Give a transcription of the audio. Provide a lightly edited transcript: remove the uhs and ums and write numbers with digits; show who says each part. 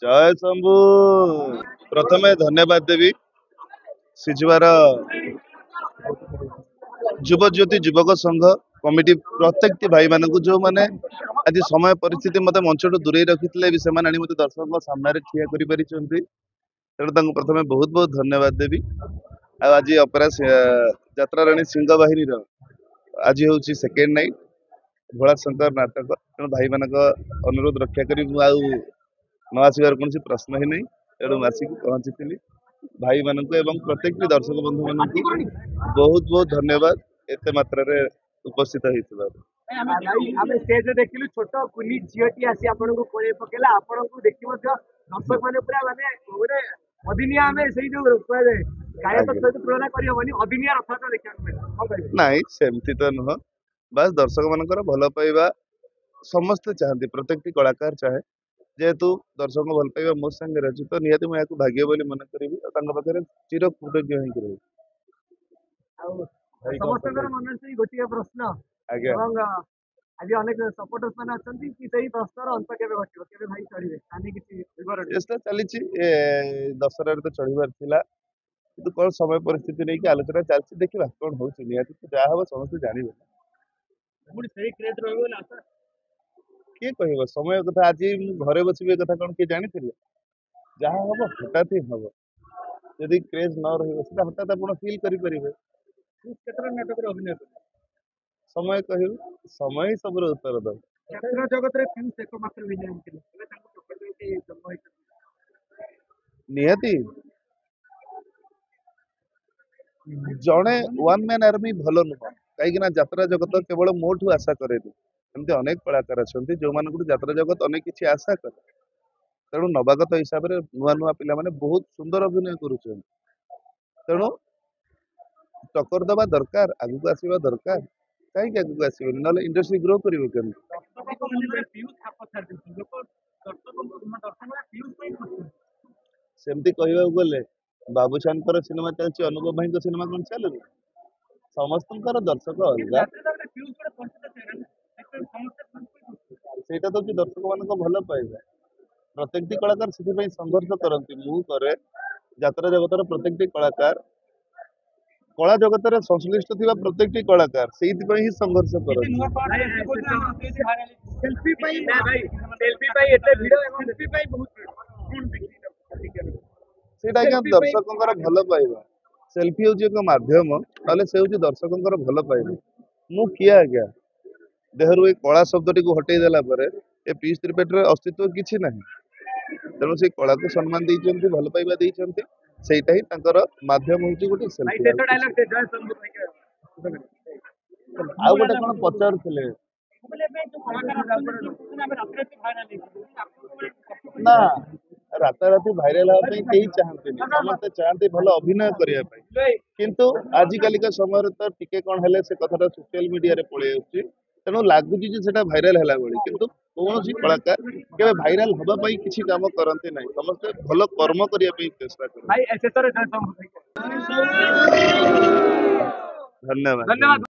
Speaker 1: जय शंभु। प्रथमे धन्यवाद देवी सिजुवार युव ज्योति युवक संघ कमिटी प्रत्येक भाई मान जो मैंने आज समय परिस्थिति मत मंच दूरे रखी भी से मत दर्शक सामने ठिया तेणु प्रथमे बहुत बहुत धन्यवाद देवी। आज अपरा यात्रा राणी सिंह बाहिनी आज हूँ सेकेंड नाइट भोला शंकर नाटक तेणु भाई मान अनुरोध रक्षा करी न आसबार कौन प्रश्न ही नहीं तेणु आसिक पहुंची भाई मान प्रत्येक दर्शक बंधु मान बहुत बहुत धन्यवाद एत मात्रा उपस्थित होता।
Speaker 2: स्टेज देखिलु छोट कुनी झीटी आसी आपन को कोळे पकेला आपन को देखि मध्य दर्शक माने पूरा माने गोटे अदिनिया में सेही जो कहले गायक सहित तुलना करी होनी अदिनिया रथटा देखिया
Speaker 1: नहीं सेमती तो नुह बस दर्शक मानकर भल पाइबा समस्ते चाहती प्रत्येक कलाकार चाहे जेहेतु दर्शक भल पाइबा मो संगे अच्छी तो निहती मुझे भाग्य बोली मन करी पाखे चिर कृतज्ञ हो रही।
Speaker 2: समस्त मन से गोटे प्रश्न
Speaker 1: आज्ञा
Speaker 2: आज अनेक सपोर्टर्स मैंने अच्छा कि सही प्रश्नर अंत केवे घटिबो केवे भाई चढ़िबे आनी किछि विवरण
Speaker 1: चेष्टा चली दशहरा तो चढ़ार थिला किंतु कौन समय परिस्थिति नहीं कि आलोचना चलती देखा कौन हो निहती तो जहाँ हम समस्त जानवे किए कह समय कथा आज घरे बसबे कथा कौन किए जानी जहाँ हम हठात ही हम यदि क्रेज न रहा हठात आप फिल करेंगे
Speaker 2: अभिनय
Speaker 1: समय कह समय ही सब उत्तर दो
Speaker 2: जगत रे फ्यूज एकमात्र विनय होते एबे तांको प्रकृति जन्म होई
Speaker 1: निहती जड़े वन मैन आर्मी भल नुह कहीं यात्रा जगत केवल मोठू आशा करे एमती अनेक कलाकार अच्छा जो मान यात्रा जगत अनेक किसी आशा करे तेणु नवागत हिसाब से नुआ नुआ पिला माने बहुत सुंदर अभिनय करुछन तेणु टक्कर दबा दरकार आगु आसवा दरकार कहीं आगु आसबनी ना इंडस्ट्री ग्रो कर सेमती कहवा गले बाबूशान सिनेमा चलती अनुपम भाई सिनेमा कौन चलू समस्त दर्शक अलग सेटा तो दर्शक मान भल पाइबा प्रत्येक कलाकार से संघर्ष करती मु करे यात्रा जगतर प्रत्येक कलाकार कला जगत संश्लिष्ट थी प्रत्येक कलाकार से ही संघर्ष दर्शकों भल पाइबा सेल्फी हूँ एक मध्यम ना से हूँ दर्शकों भल पाइबा मु किए आज्ञा देहरु कला शब्द टी हटई देला ए पीस त्रिपाठी अस्तित्व किसी ना तेणु से कला को सम्मान देते भल पाइबा देते सेटा ही माध्यम हूँ गोटे सेल्फी आउ गोटे कौन पचार ना राताराति भाइराल हाँ कहीं चाहते समस्ते चाहते भल अभिनय करने किंतु आजिकल समय तो टिके कौन है से कथा सोशल मीडिया पलि तेणु लगुच भाइराल है किंतु कौन कलाकार के भाइराल हाँपाई किसी कम करते ना समस्ते भल कर्म करने चेष्टा कर। धन्यवाद।